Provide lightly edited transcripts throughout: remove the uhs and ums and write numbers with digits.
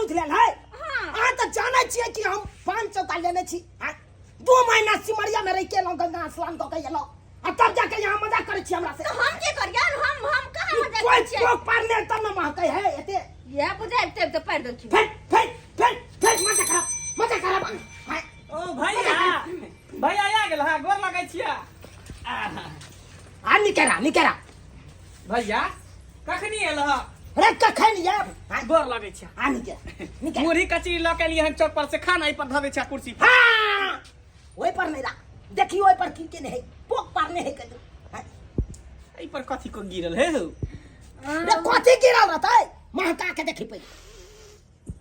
बुझ लेल है हां त जानै छियै कि हम 5 चौका लेने छी 2 महीना सिमरिया में रह के लो गंगा स्नान क के एलो आ तब जाके यहाँ मजाक करे छी हमरा से तो हम के करिया हम कहां मजाक कोई करे छी चौक पार ले तब न महकै है एते ये बुझाइते तो पैर दो छी फेट मजाक करब ओ भैया भैया आ गेल हां गोर लगै छियै आ निकेरा भैया कखनी एल ह रे कखन ये गोर लगै छियै आ निकेरा मुरही कचरी ल के लिए हम चौक पर से खाना ई पर धबे छै कुर्सी पर हां ओइ पर नहीं रा देखियो ओइ पर की नहीं है पोक पार नहीं है कदू ई पर कथी को गिरल है हो रे कथी गिरल रहतै महका के देखी पई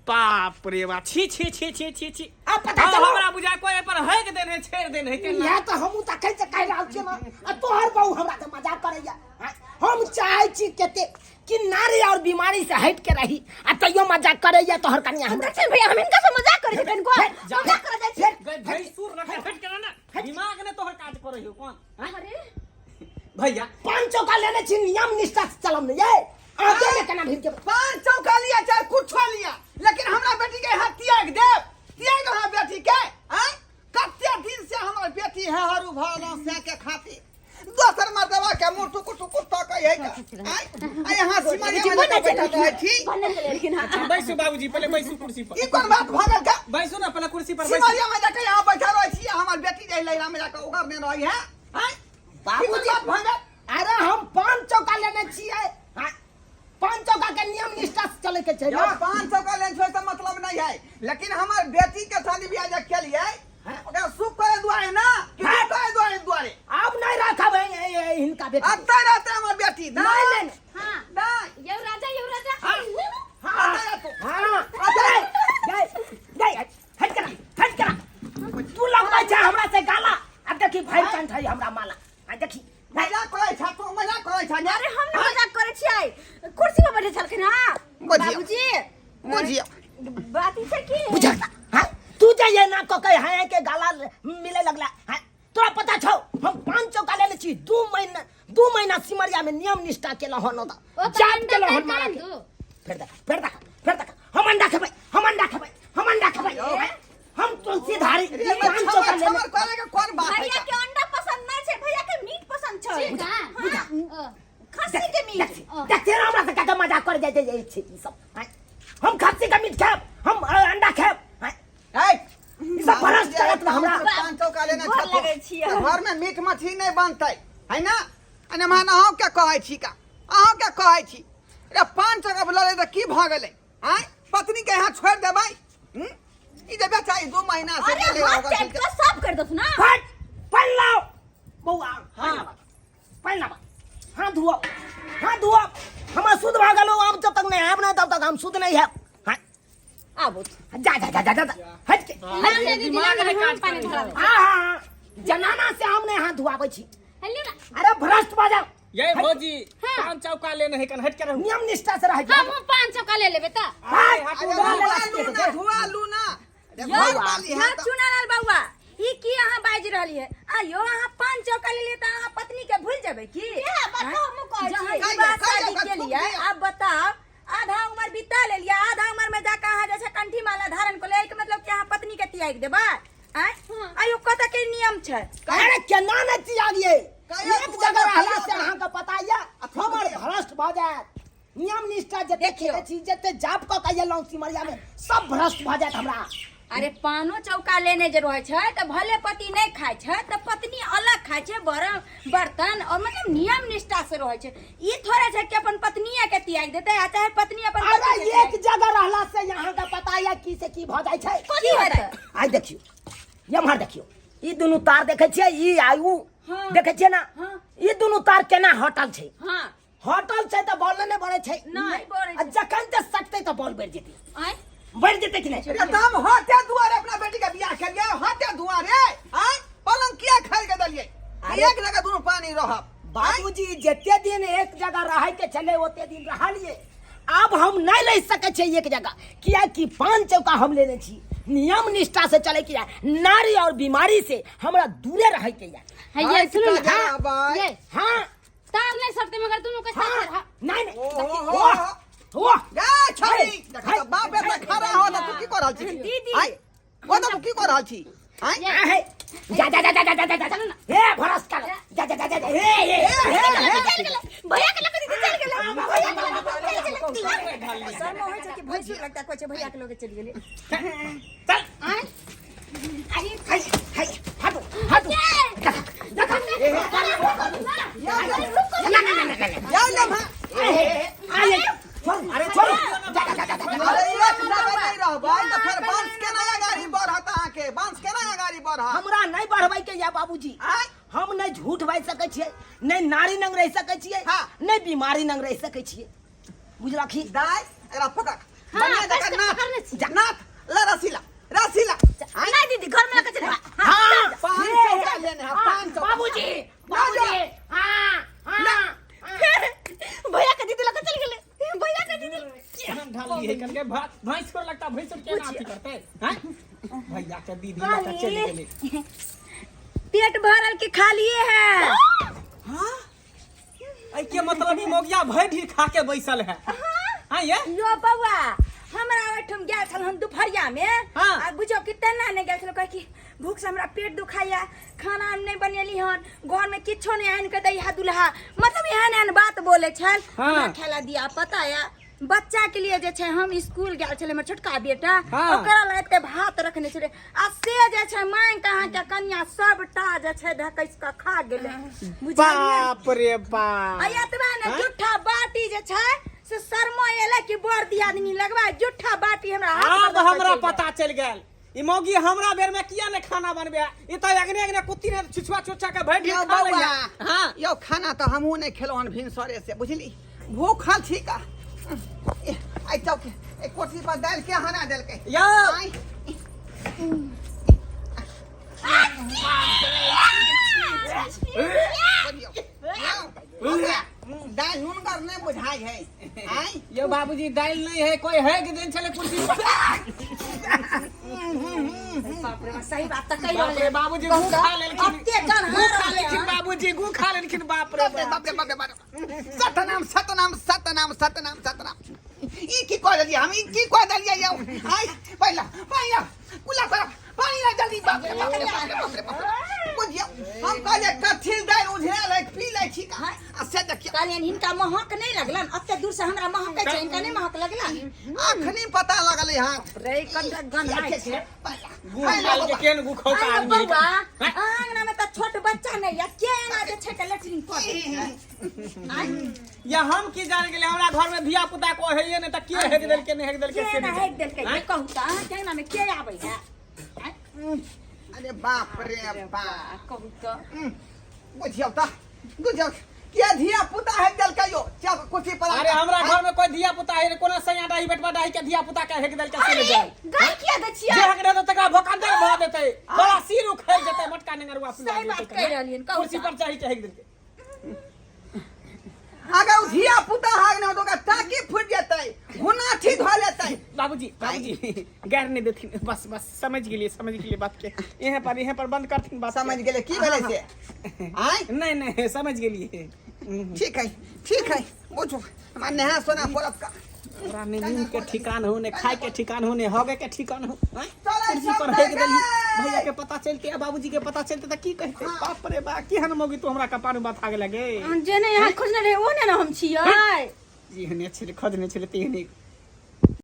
बाप रे बा छी आ पता चलो हमरा बुझा कोई पर है के देने छेड़ देने है या त हमू त कहै छै कह रहल छी ना आ तोहर बहु हमरा त मजाक करैया हम चाहै छी केते कि नारी और बीमारी से हट के रही आ तइयो मजाक करैया तोहर कन्या हम देख भैया हम इनका से मजाक करे छी को मजाक करे जाय छी भाई सुर रखे हट के ना दिमाग ने तोहर काज करे हो कौन अरे भैया 5 चौका लेने छी नियम निष्ठा से चलम ने ये आगे में केना भीड़ के 5 चौका लिया चाहे कुछ लिया लेकिन हमरा बेटी के हाथ त्याग हमरा बेटी के हैं कते दिन से हमर बेटी है हरू भरलो से के खातिर दोसर मर्दवा के मुंह टुकु तकै है आ यहां सिमरिया में बैठल है छी बने लेकिन अच्छा बैसो बाबूजी पहले बैसो कुर्सी पर ई कोन बात भगल का बैसो ना पहले कुर्सी पर बैसो सिमरिया में जाके यहां बैठल रही छी हमर बेटी रही लैला में जाके उगर में रही है हैं बाबूजी बात भगल अरे हम 5 चौका लेने छियै 5 चौका के नियम निष्ठा से चले के छै ना 5 चौका लेन छोड़ से मतलब नहीं है लेकिन हमर बेटी के शादी ब्याह जे केलिए ओकरा सुख करे दुआरे ना कि करे दुआरे अब नहीं रखब इनका बेटा अत्ते रहते हमर बेटी नहीं नहीं हां नहीं ये राजा हां गई हट करा तू लगबै छै हमरा से गाला अब देखी भाई कंठ है हमरा माला आ देखी मजाक करे छ तो मजाक करे छ अरे हम न मजाक करे छी कुर्सी पर बैठे छलखिन हां बाबूजी बुझिया बात ई छै कि बुझा हां तू जाइए ना को कहे है के गाला मिले लगला हां तोरा पता छौ हम 5 चौका लेने छी 2 महीना सिमरिया में नियम निष्ठा केला हन त जान केला हन माला के फिर देख हम अंडा खेबै हम तुलसी धारी 5 चौका लेने करे के कोन बात है भैया के अंडा पसंद नहीं छै भैया के मीट पसंद छै खस्सी के मीट देख तेरा हमरा से का मजाक कर जाय छै ई सब हम खस्सी का मीट खाब हम अंडा खाब है ई सब फरस करत हमरा 5 चौका लेने गोर छ लगै छी घर में मीट मछली नहीं बनतै है ना अने मान अहाँ के कहै छी का अहाँ के कहै छी रे 5 चौका बोले त की भ गेलै हैं पत्नी के यहाँ छोड़ देबै ई जे बेचारी 2 महीना से अरे ले हाथ चेक कर साफ कर दो ना फट पहन लो बउआ पहन ला हां धुओ हम शुद्ध भ गेलो अब जब तक नहीं आब ना तब तक हम शुद्ध नहीं है हां आबो जा हट के हमने दिमाग में काज पानी करे भरा हां जनाना से हमने हाथ धुआबै छी हल्ले ना अरे भ्रष्ट बाजा ये भौजी 5 चौका लेने है कन हट के रहू नियम निष्ठा से रह हम 5 चौका ले लेबे त हाय अरे धुआ लू ना यो चुनालाल बाबूआ ई की अहाँ बाज रहली है आयो अहाँ 5 चौका ले लिए त अहाँ पत्नी के भूल जेबै की बताओ हम कहै छी बात शादी के लिए अब बताओ आधा उम्र बिता ले लिया आधा उम्र में जाकर अहाँ जैसे कंठी माला धारण को ले के मतलब कि अहाँ पत्नी के त्याग देबै आयो कत के नियम छै अरे केना न त्यागिए एक जगह रहला से अहाँ का पता या हमर भ्रष्ट भ जात नियम निष्ठा जे देखिए छी जते जाप क के एलौ सिमरिया में सब भ्रष्ट भ जात हमरा अरे 5 चौका लेने जे रहे छै त भले पति नहीं खाय छै त पत्नी अलग खाय छै बर्तन और मतलब नियम निष्ठा से रहे छै ई थोड़े छै कि अपन पत्नीए के त्याग देते आ चाहे पत्नी अपन अरे एक जगह रहला से यहाँ का पता या की से की भ जाय छै की हेतै आइ देखियो यमहर देखियो ई दुनु तार देखे छियै ई आयु देखे छियै ना ई दुनु तार केना हटल छै हां हटल छै त बॉल नहि बढ़े छै नहीं बढ़े आ जखन ते सटते त बॉल बढ़ जेतै आय बढ़ जेतै कि नहीं एकदम हाथे दुआरे अपना बेटी के बियाह कर गया हाथे दुआरे हैं पलंग किया खाल के दलिए एक जगह दोनों पानी रहब बाबूजी जते दिन एक जगह रहे के चले ओते दिन रहलिए अब हम नहीं रह सके छे एक जगह किया कि 5 चौका हम लेने छी नियम निष्ठा से चले कि नारी और बीमारी से हमरा दूरे रहे के है ये सुनो ये हां तार नहीं सकते मगर दोनों के साथ नहीं ओ ओ जा छोरी देखा बाप बेटा खड़ा रहल छी हैं आहे जा जा जा जा जा जा जा हे भरस का जा जा जा जा हे भैया के लगे चल गेले भैया के लगे शर्म होय छै कि भैंसुर लगता कोइ छै भैया के लगे चल गेले चल आय हाय हाय हटो हटो या ले भा अरे छोड़ अरे एक जगह नहीं रहबै त फिर बांस के नया गाड़ी बढ़त आके बांस के नया गाड़ी बढ़त हमरा नहीं बढ़बै के या बाबूजी आय हम नहीं झूठ बाजि सकै छियै नहीं नारी नंग रह सकै छियै हाँ। नहीं बीमारी नंग रह सकै छियै बुझलखी दाई एकरा पकड़ बढ़िया जगह नाथ ला रसीला नहीं दीदी घर में लेके चल हां 500 का लेने हैं 500 बाबूजी हां भैया के दीदी लेके चल गेले भैया के दीदी केहन ढाली है करके भात भैंस को लगता भैंस के ना अथी करते हैं भैया के दीदी लेके चले गेले पेट भरल के खा लिए है हां आई के मतलब ई मोगिया भर ढीर खा के बैसल है हां ये यो बौआ हमरा ओठम गेल छल हम दुपहरिया में हाँ। आ बुझो कितना ने गेल छल कह कि भूख से हमरा पेट दुखाया खाना हम नहीं बनेली हन घर में किछो नहीं आन के दैहा दुल्हा मतलब एहन बात बोले छल हाँ। हमरा खेला दिया पता है बच्चा के लिए जे छै हम स्कूल गेल छले हमर छोटका बेटा हाँ। ओकरा ला एते भात रखने छले आ से जे छै मां कहां के कन्या सबटा जे छै ढकैस के खा गेले बुझलिए बाप रे बाप आ एतबा ने जूठा बाटी जे छै से शर्मा एले कि बर दियादनी लगवा जूठा बाटी हमरा हाथ अब हमरा पता चल गेल ई मोगी हमरा बेर में किया ने खाना बनबे ई त अगने कुत्ती ने छुछुआ चोचा के भर ढीर यो खा बौआ लिया हां यो खाना तो हमहू नहीं खेलो हन भिनसरे से बुझली भूखल छी का आई चौक एक कोठी पर डाल के हना देल के यो दाल नुनगर नहीं बुझाई है आई यो बाबूजी दाल नहीं है कोई है कि दिन चले कुर्सी पर बाप रे सही बात त कहि बाप रे रहले बाबूजी गु खा लेलखिन अत्ते गन गु खा लेलखिन बाबूजी गु खा लेलखिन बाप रे बाप रे बाप रे सतनाम ई की कह दिया हम ई की कह दिया यो आई पहिला कुला कर पानी ना जल्दी बाप रे बाप रे बुझियो हम कहले कथिल दाल उझरा ले पी ले छी का आ से देखियो कहलियन हिनका महक नहीं लगलन अत्ते दूर से हमरा महक छै इनका नहीं महक लगलन अखनी पता लगल हां रे कंडक गन लाग छै गु डाल के केन गु खौका आय आदमी बौआ आंगना में त छोट बच्चा नहीं या केना जे छै के लेटरिन कर या हम की जान गेले हमरा घर में धिया पुता को है ये ने त के हेक देल के नहीं हेक देल के से केना हेक देल के कहू त केना में के आबै है अरे बाप रे बाप कहू त बुझियो के धिया पुता है देल के यो क्या कुछ पर अरे हमरा घर में कोई धिया पुता है कोनो सैया डाही बेटवा डाही के धिया पुता के हेक देल के से ले जाए गाय किया दै छियै जे हेक दे त तकरा भोकांदर भ देतै बड़ा सिर उखड़ जेतै मटका नेंगरुआ पिला सही बात कह रहलियन कहू कुर्सी पर चाही के हेक देल के अगर धिया पुता हाग न तो का टाकी फूट जतै घुना ठीक हो लेतै बाबूजी गैर नहीं देथिन बस समझ गेलिए बात के यहाँ पर बंद करथिन बात समझ गेले की भेलै से आई नहीं समझ गेलिए ठीक है बुझो हमरा नहा सोना पड़त का हमरा ने नींद के ठिकान हो ने खाए के ठिकान हो ने होगे के ठिकान हो कुर्सी पर चल हेक देली भैया के पता चलते बाबूजी के पता चलते त की कहते बाप रे बा केहन मोगी तू हमरा कपार में बात लगे जे ने यहाँ खोजने रहे ओने ना हम छियै जी हने छले खोजने छले तेहने